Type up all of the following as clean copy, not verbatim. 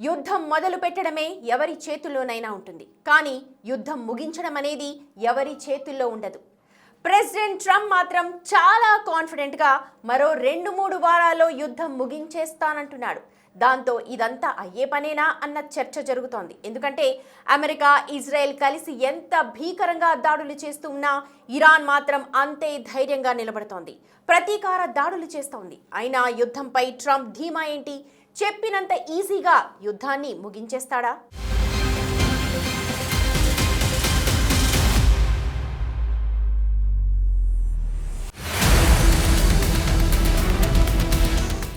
యుద్ధం మొదలు పెట్టడమే ఎవరి చేతుల్లోనైనా ఉంటుంది, కానీ యుద్ధం ముగించడం అనేది ఎవరి చేతుల్లో ఉండదు. ప్రెసిడెంట్ ట్రంప్ మాత్రం చాలా కాన్ఫిడెంట్గా మరో 2-3 వారాల్లో యుద్ధం ముగించేస్తానంటున్నాడు. దాంతో ఇదంతా అయ్యే పనేనా అన్న చర్చ జరుగుతోంది. ఎందుకంటే అమెరికా, ఇజ్రాయెల్ కలిసి ఎంత భీకరంగా దాడులు చేస్తూ ఉన్నా ఇరాన్ మాత్రం అంతే ధైర్యంగా నిలబడుతోంది, ప్రతీకార దాడులు చేస్తోంది. అయినా యుద్ధంపై ట్రంప్ ధీమా ఏంటి? చెప్పినంత ఈజీగా యుద్ధాన్ని ముగించేస్తాడా?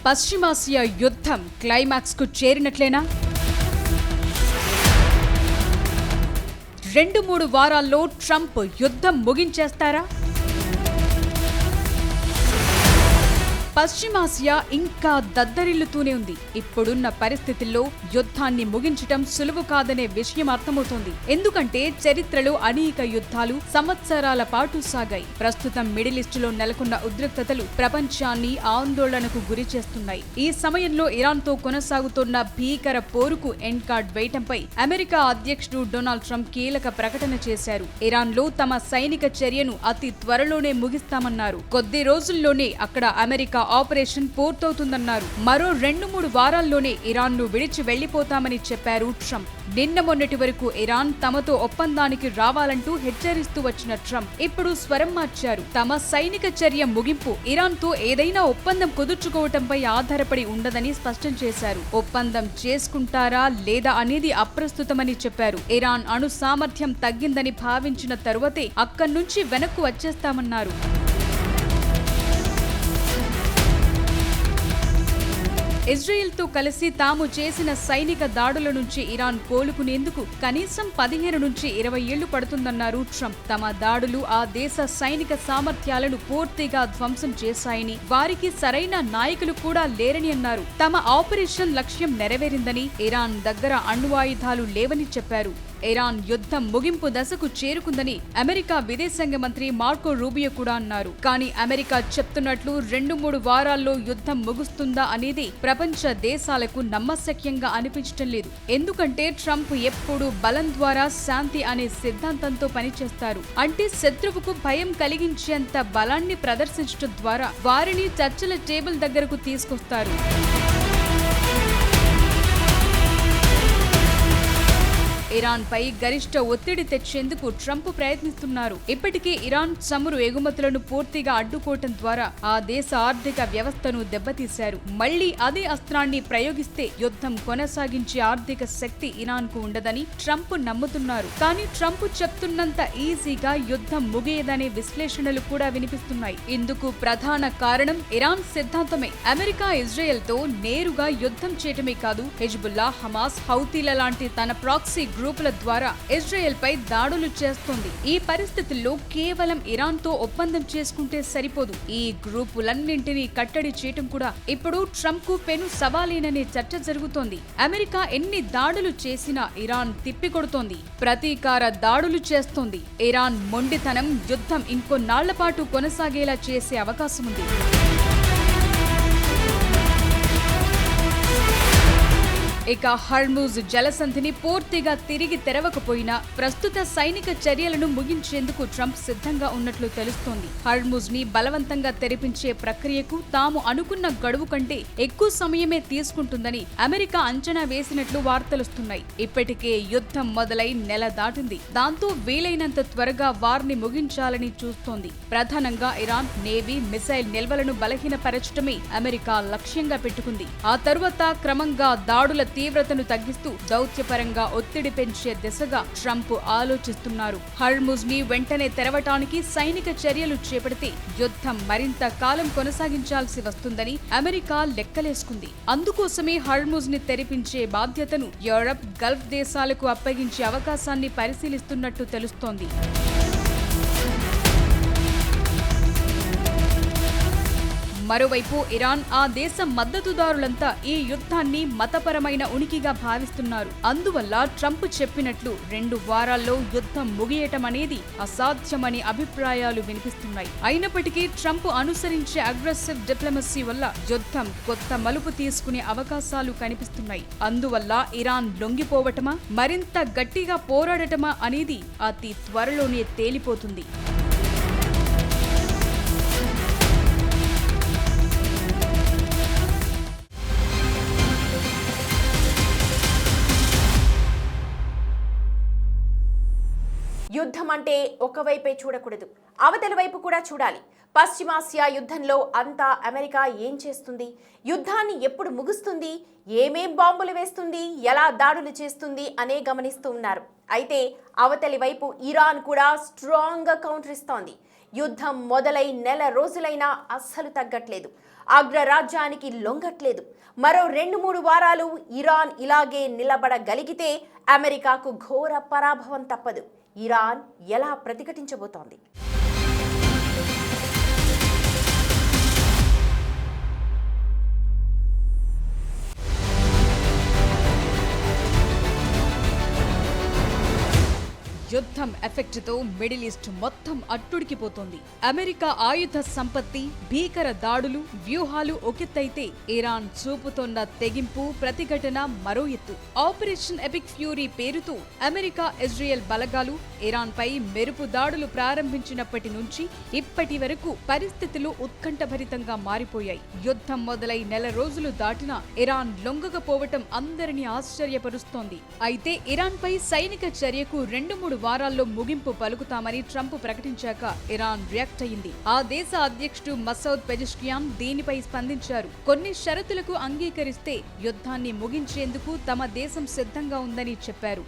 పశ్చిమాసియా యుద్ధం క్లైమాక్స్ కు చేరినట్లేనా? 2-3 వారాల్లో ట్రంప్ యుద్ధం ముగించేస్తారా? పశ్చిమాసియా ఇంకా దద్దరిల్లుతూనే ఉంది. ఇప్పుడున్న పరిస్థితుల్లో యుద్ధాన్ని ముగించటం సులువు కాదనే విషయం అర్థమవుతోంది. ఎందుకంటే చరిత్రలో అనేక యుద్ధాలు సంవత్సరాల పాటు సాగాయి. ప్రస్తుతం మిడిల్ ఈస్టులో నెలకొన్న ఉద్రిక్తతలు ప్రపంచాన్ని ఆందోళనకు గురి చేస్తున్నాయి. ఈ సమయంలో ఇరాన్తో కొనసాగుతున్న భీకర పోరుకు ఎండ్ కార్డ్ వేయటంపై అమెరికా అధ్యక్షుడు డొనాల్డ్ ట్రంప్ కీలక ప్రకటన చేశారు. ఇరాన్లో తమ సైనిక చర్యను అతి త్వరలోనే ముగిస్తామన్నారు. కొద్ది రోజుల్లోనే అక్కడ అమెరికా ఆపరేషన్ పూర్తవుతుందన్నారు. మరో 2-3 వారాల్లోనే ఇరాన్ను విడిచి వెళ్లిపోతామని చెప్పారు ట్రంప్. నిన్న మొన్నటి వరకు ఇరాన్ తమతో ఒప్పందానికి రావాలంటూ హెచ్చరిస్తూ వచ్చిన ట్రంప్ ఇప్పుడు స్వరం మార్చారు. తమ సైనిక చర్య ముగింపు ఇరాన్తో ఏదైనా ఒప్పందం కుదుర్చుకోవటంపై ఆధారపడి ఉండదని స్పష్టం చేశారు. ఒప్పందం చేసుకుంటారా లేదా అనేది అప్రస్తుతమని చెప్పారు. ఇరాన్ అణు సామర్థ్యం తగ్గిందని భావించిన తరువాతే అక్కడి నుంచి వెనక్కు వచ్చేస్తామన్నారు. ఇజ్రాయెల్తో కలిసి తాము చేసిన సైనిక దాడుల నుంచి ఇరాన్ కోలుకునేందుకు కనీసం 15 నుంచి 20 ఏళ్లు పడుతుందన్నారు ట్రంప్. తమ దాడులు ఆ దేశ సైనిక సామర్థ్యాలను పూర్తిగా ధ్వంసం చేశాయని, వారికి సరైన నాయకులు కూడా లేరని అన్నారు. తమ ఆపరేషన్ లక్ష్యం నెరవేరిందని, ఇరాన్ దగ్గర అణ్వాయుధాలు లేవని చెప్పారు. ఇరాన్ యుద్ధం ముగింపు దశకు చేరుకుందని అమెరికా విదేశాంగ మంత్రి మార్కో రూబియో కూడా అన్నారు. కానీ అమెరికా చెప్తున్నట్లు 2-3 వారాల్లో యుద్ధం ముగుస్తుందా అనేది ప్రపంచ దేశాలకు నమ్మశక్యంగా అనిపించటం లేదు. ఎందుకంటే ట్రంప్ ఎప్పుడూ బలం ద్వారా శాంతి అనే సిద్ధాంతంతో పనిచేస్తారు. అంటే శత్రువుకు భయం కలిగించేంత బలాన్ని ప్రదర్శించడం ద్వారా వారిని చర్చల టేబుల్ దగ్గరకు తీసుకొస్తారు. ఇరాన్ పై గరిష్ట ఒత్తిడి తెచ్చేందుకు ట్రంప్ ప్రయత్నిస్తున్నారు. ఇప్పటికే ఇరాన్ చమురు ఎగుమతులను పూర్తిగా అడ్డుకోవటం ద్వారా ఆ దేశ ఆర్థిక వ్యవస్థను దెబ్బతీశారు. మళ్లీ అదే అస్త్రాన్ని ప్రయోగిస్తే యుద్ధం కొనసాగించే ఆర్థిక శక్తి ఇరాన్ కు ఉండదని ట్రంప్ నమ్ముతున్నారు. కానీ ట్రంప్ చెప్తున్నంత ఈజీగా యుద్ధం ముగియదనే విశ్లేషణలు కూడా వినిపిస్తున్నాయి. ఇందుకు ప్రధాన కారణం ఇరాన్ సిద్ధాంతమే. అమెరికా ఇజ్రాయెల్ తో నేరుగా యుద్ధం చేయటమే కాదు, హిజ్బుల్లా, హమాస్, హౌతీల లాంటి తన ప్రాక్సీ గ్రూపుల ద్వారా ఇజ్రాయెల్ పై దాడులు చేస్తోంది. ఈ పరిస్థితుల్లో కేవలం ఇరాన్ తో ఒప్పందం చేసుకుంటే సరిపోదు. ఈ గ్రూపులన్నింటినీ కట్టడి చేయటం కూడా ఇప్పుడు ట్రంప్ కు పెను సవాలేననే చర్చ జరుగుతోంది. అమెరికా ఎన్ని దాడులు చేసినా ఇరాన్ తిప్పికొడుతోంది, ప్రతీకార దాడులు చేస్తోంది. ఇరాన్ మొండితనం యుద్ధం ఇంకొన్నాళ్ల పాటు కొనసాగేలా చేసే అవకాశం ఉంది. ఇక హర్ముజ్ జలసంధిని పూర్తిగా తిరిగి తెరవకపోయినా ప్రస్తుత సైనిక చర్యలను ముగించేందుకు ట్రంప్ సిద్ధంగా ఉన్నట్లు తెలుస్తోంది. హర్ముజ్ ని బలవంతంగా తెరిపించే ప్రక్రియకు తాము అనుకున్న గడువు కంటే ఎక్కువ సమయమే తీసుకుంటుందని అమెరికా అంచనా వేసినట్లు వార్తలుస్తున్నాయి. ఇప్పటికే యుద్ధం మొదలై నెల దాటింది. దాంతో వీలైనంత త్వరగా వారిని ముగించాలని చూస్తోంది. ప్రధానంగా ఇరాన్ నేవీ మిసైల్ నిల్వలను బలహీనపరచడమే అమెరికా లక్ష్యంగా పెట్టుకుంది. ఆ తరువాత క్రమంగా దాడుల తీవ్రతను తగ్గిస్తూ దౌత్యపరంగా ఒత్తిడి పెంచే దిశగా ట్రంప్ ఆలోచిస్తున్నారు. హర్ముజ్ ని వెంటనే తెరవటానికి సైనిక చర్యలు చేపడితే యుద్ధం మరింత కాలం కొనసాగించాల్సి వస్తుందని అమెరికా లెక్కలేసుకుంది. అందుకోసమే హర్ముజ్ ని తెరిపించే బాధ్యతను యూరప్, గల్ఫ్ దేశాలకు అప్పగించే అవకాశాన్ని పరిశీలిస్తున్నట్టు తెలుస్తోంది. మరోవైపు ఇరాన్, ఆ దేశ మద్దతుదారులంతా ఈ యుద్ధాన్ని మతపరమైన ఉనికిగా భావిస్తున్నారు. అందువల్ల ట్రంప్ చెప్పినట్లు 2 వారాల్లో యుద్ధం ముగియటం అనేది అసాధ్యమని అభిప్రాయాలు వినిపిస్తున్నాయి. అయినప్పటికీ ట్రంప్ అనుసరించే అగ్రెసివ్ డిప్లొమసీ వల్ల యుద్ధం కొత్త మలుపు తీసుకునే అవకాశాలు కనిపిస్తున్నాయి. అందువల్ల ఇరాన్ లొంగిపోవటమా, మరింత గట్టిగా పోరాడటమా అనేది అతి త్వరలోనే తేలిపోతుంది. యుద్ధం అంటే ఒకవైపే చూడకూడదు, అవతలి వైపు కూడా చూడాలి. పశ్చిమాసియా యుద్ధంలో అంతా అమెరికా ఏం చేస్తుంది, యుద్ధాన్ని ఎప్పుడు ముగుస్తుంది, ఏమేం బాంబులు వేస్తుంది, ఎలా దాడులు చేస్తుంది అనే గమనిస్తూ ఉన్నారు. అయితే అవతలి వైపు ఇరాన్ కూడా స్ట్రాంగ్గా కౌంటర్ ఇస్తోంది. యుద్ధం మొదలై నెల రోజులైనా అస్సలు తగ్గట్లేదు, అగ్రరాజ్యానికి లొంగట్లేదు. మరో 2-3 వారాలు ఇరాన్ ఇలాగే నిలబడగలిగితే అమెరికాకు ఘోర పరాభవం తప్పదు. ఇరాన్ ఎలా ప్రతిఘటించబోతోంది? యుద్ధం ఎఫెక్ట్తో మిడిల్ ఈస్ట్ మొత్తం అట్టుడికిపోతోంది. అమెరికా ఆయుధ సంపత్తి, భీకర దాడులు, వ్యూహాలు ఒకెత్తైతే ఇరాన్ చూపుతోన్న తెగింపు, ప్రతిఘటన మరో ఎత్తు. ఆపరేషన్ ఎపిక్ ఫ్యూరీ పేరుతో అమెరికా, ఇజ్రాయెల్ బలగాలు ఇరాన్పై మెరుపు దాడులు ప్రారంభించినప్పటి నుంచి ఇప్పటి వరకు పరిస్థితులు ఉత్కంఠభరితంగా మారిపోయాయి. యుద్ధం మొదలై నెల రోజులు దాటినా ఇరాన్ లొంగకపోవటం అందరినీ ఆశ్చర్యపరుస్తోంది. అయితే ఇరాన్పై సైనిక చర్యకు 2-3 వారాల్లో ముగింపు పలుకుతామని ట్రంప్ ప్రకటించాక ఇరాన్ రియాక్ట్ అయింది. ఆ దేశ అధ్యక్షుడు మసౌద్ పెజెష్కియాన్ దీనిపై స్పందించారు. కొన్ని షరతులకు అంగీకరిస్తే యుద్ధాన్ని ముగించేందుకు తమ దేశం సిద్ధంగా ఉందని చెప్పారు.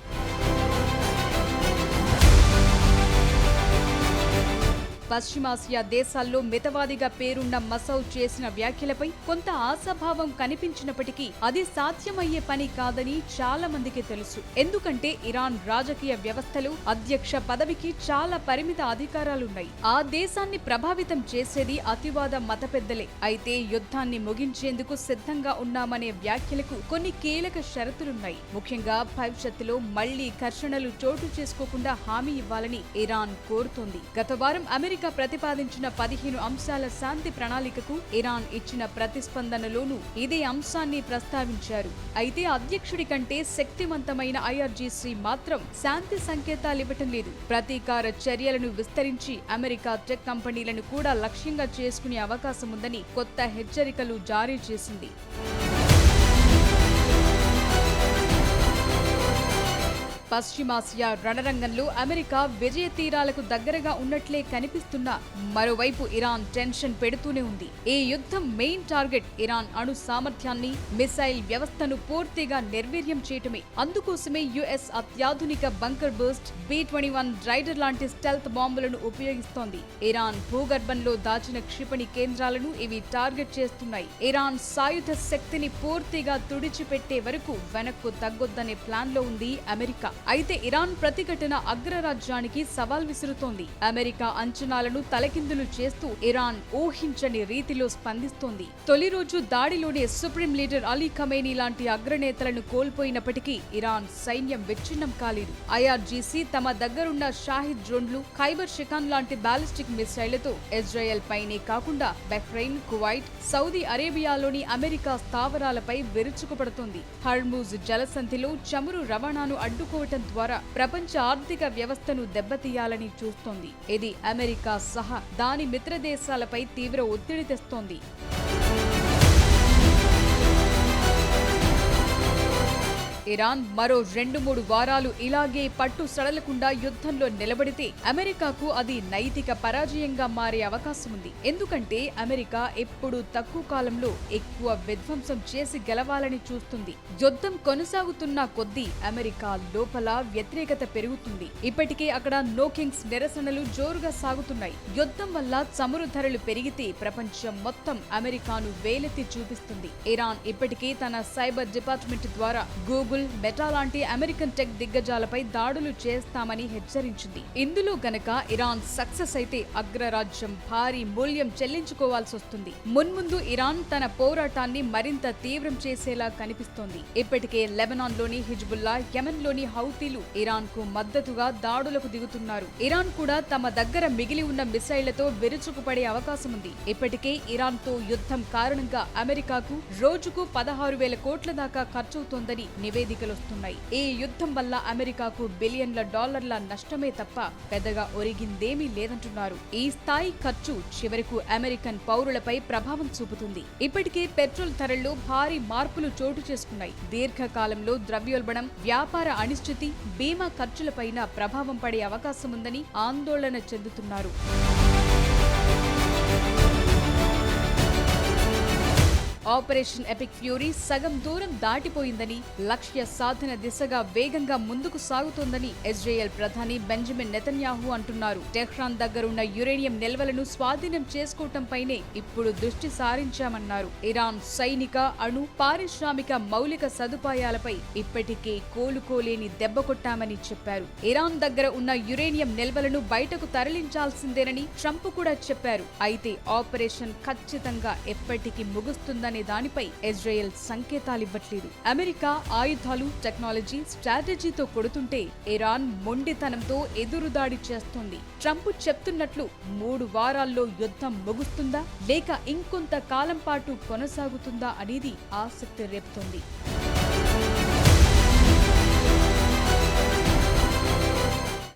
పశ్చిమాసియా దేశాల్లో మితవాదిగా పేరున్న మసౌద్ చేసిన వ్యాఖ్యలపై కొంత ఆశాభావం కనిపించినప్పటికీ అది సాధ్యమయ్యే పని కాదని చాలా మందికి తెలుసు. ఎందుకంటే ఇరాన్ రాజకీయ వ్యవస్థలో అధ్యక్ష పదవికి చాలా పరిమిత అధికారాలున్నాయి. ఆ దేశాన్ని ప్రభావితం చేసేది అతివాద మత పెద్దలే. అయితే యుద్ధాన్ని ముగించేందుకు సిద్ధంగా ఉన్నామనే వ్యాఖ్యలకు కొన్ని కీలక షరతులున్నాయి. ముఖ్యంగా భవిష్యత్తులో మళ్లీ ఘర్షణలు చోటు చేసుకోకుండా హామీ ఇవ్వాలని ఇరాన్ కోరుతోంది. గత వారం అమెరికా ప్రతిపాదించిన 15 అంశాల శాంతి ప్రణాళికకు ఇరాన్ ఇచ్చిన ప్రతిస్పందనలోనూ ఇదే అంశాన్ని ప్రస్తావించారు. అయితే అధ్యక్షుడి కంటే శక్తివంతమైన ఐఆర్జీసీ మాత్రం శాంతి సంకేతాలివ్వటం లేదు. ప్రతీకార చర్యలను విస్తరించి అమెరికా టెక్ కంపెనీలను కూడా లక్ష్యంగా చేసుకునే అవకాశం ఉందని కొత్త హెచ్చరికలు జారీ చేసింది. పశ్చిమాసియా రణరంగంలో అమెరికా విజయ తీరాలకు దగ్గరగా ఉన్నట్లే కనిపిస్తున్నా మరోవైపు ఇరాన్ టెన్షన్ పెడుతూనే ఉంది. ఈ యుద్ధం మెయిన్ టార్గెట్ ఇరాన్ అణు సామర్థ్యాన్ని, మిసైల్ వ్యవస్థను పూర్తిగా నిర్వీర్యం చేయటమే. అందుకోసమే యుఎస్ అత్యాధునిక బంకర్ బర్స్ట్, B-21 రైడర్ లాంటి స్టెల్త్ బాంబులను ఉపయోగిస్తోంది. ఇరాన్ భూగర్భంలో దాచిన క్షిపణి కేంద్రాలను ఇవి టార్గెట్ చేస్తున్నాయి. ఇరాన్ సాయుధ శక్తిని పూర్తిగా తుడిచిపెట్టే వరకు వెనక్కు తగ్గొద్దనే ప్లాన్ లో ఉంది అమెరికా. అయితే ఇరాన్ ప్రతిఘటన అగ్రరాజ్యానికి సవాల్ విసురుతోంది. అమెరికా అంచనాలను తలకిందులు చేస్తూ ఇరాన్ ఊహించని రీతిలో స్పందిస్తోంది. తొలి రోజు దాడిలోనే సుప్రీం లీడర్ అలీ ఖమేనీ లాంటి అగ్రనేతలను కోల్పోయినప్పటికీ ఇరాన్ సైన్యం విచ్ఛిన్నం కాలేదు. ఐఆర్జీసీ తమ దగ్గరున్న షాహిద్ డ్రోన్లు, ఖైబర్ షికాన్ లాంటి బాలిస్టిక్ మిసైళ్లతో ఇజ్రాయెల్ పైనే కాకుండా బహ్రెయిన్, కువైట్, సౌదీ అరేబియాలోని అమెరికా స్థావరాలపై విరుచుకుపడుతోంది. హర్మూజ్ జలసంధిలో చమురు రవాణాను అడ్డుకోవటం ద్వారా ప్రపంచ ఆర్థిక వ్యవస్థను దెబ్బతీయాలని చూస్తోంది. ఇది అమెరికా సహా దాని మిత్ర దేశాలపై తీవ్ర ఒత్తిడి తెస్తోంది. ఇరాన్ మరో 2-3 వారాలు ఇలాగే పట్టు సడలకుండా యుద్ధంలో నిలబడితే అమెరికాకు అది నైతిక పరాజయంగా మారే అవకాశం ఉంది. ఎందుకంటే అమెరికా ఎప్పుడూ తక్కువ కాలంలో ఎక్కువ విధ్వంసం చేసి గెలవాలని చూస్తుంది. యుద్ధం కొనసాగుతున్న కొద్దీ అమెరికా లోపల వ్యతిరేకత పెరుగుతుంది. ఇప్పటికే అక్కడ నో కింగ్స్ నిరసనలు జోరుగా సాగుతున్నాయి. యుద్ధం వల్ల చమురు ధరలు పెరిగితే ప్రపంచం మొత్తం అమెరికాను వేలెత్తి చూపిస్తుంది. ఇరాన్ ఇప్పటికే తన సైబర్ డిపార్ట్మెంట్ ద్వారా గూగుల్, గూగుల్, మెటా లాంటి అమెరికన్ టెక్ దిగ్గజాలపై దాడులు చేస్తామని హెచ్చరించింది. ఇందులో గనక ఇరాన్ సక్సెస్ అయితే అగ్రరాజ్యం భారీ మూల్యం చెల్లించుకోవాల్సి వస్తుంది. మున్ముందు ఇరాన్ తన పోరాటాన్ని మరింత తీవ్రం చేసేలా కనిపిస్తోంది. ఇప్పటికే లెబనాన్లోని హిజ్బుల్లా, యెమెన్లోని హౌతీలు ఇరాన్కు మద్దతుగా దాడులకు దిగుతున్నారు. ఇరాన్ కూడా తమ దగ్గర మిగిలి ఉన్న మిసైళ్లతో విరుచుకుపడే అవకాశం ఉంది. ఇప్పటికే ఇరాన్తో యుద్ధం కారణంగా అమెరికాకు రోజుకు 16,000 కోట్ల దాకా ఖర్చవుతోందని నివేదికలొస్తున్నాయి. ఈ యుద్ధం వల్ల అమెరికాకు బిలియన్ల డాలర్ల నష్టమే తప్ప పెద్దగా ఒరిగిందేమీ లేదంటున్నారు. ఈ స్థాయి ఖర్చు చివరకు అమెరికన్ పౌరులపై ప్రభావం చూపుతుంది. ఇప్పటికే పెట్రోల్ ధరల్లో భారీ మార్పులు చోటు చేసుకున్నాయి. దీర్ఘకాలంలో ద్రవ్యోల్బణం, వ్యాపార అనిశ్చితి, బీమా ఖర్చులపైన ప్రభావం పడే అవకాశం ఉందని ఆందోళన చెందుతున్నారు. ఆపరేషన్ ఎపిక్ ఫ్యూరీ సగం దూరం దాటిపోయిందని, లక్ష్య సాధన దిశగా వేగంగా ముందుకు సాగుతోందని ఇజ్రాయెల్ ప్రధాని బెంజమిన్ నెతన్యాహు అంటున్నారు. టెహ్రాన్ దగ్గరున్న యురేనియం నిల్వలను స్వాధీనం చేసుకోవటంపైనే ఇప్పుడు దృష్టి సారించామన్నారు. ఇరాన్ సైనిక, అణు, పారిశ్రామిక మౌలిక సదుపాయాలపై ఇప్పటికే కోలుకోలేని దెబ్బ కొట్టామని చెప్పారు. ఇరాన్ దగ్గర ఉన్న యురేనియం నిల్వలను బయటకు తరలించాల్సిందేనని ట్రంప్ కూడా చెప్పారు. అయితే ఆపరేషన్ ఖచ్చితంగా ఎప్పటికీ ముగుస్తుందని దానిపై ఇజ్రాయెల్ సంకేతాలివ్వట్లేదు. అమెరికా ఆయుధాలు, టెక్నాలజీ, స్ట్రాటజీతో కొడుతుంటే ఇరాన్ మొండితనంతో ఎదురుదాడి చేస్తోంది. ట్రంప్ చెప్తున్నట్లు 3 వారాల్లో యుద్ధం ముగుస్తుందా లేక ఇంకొంత కాలం పాటు కొనసాగుతుందా అనేది ఆసక్తి రేపుతోంది.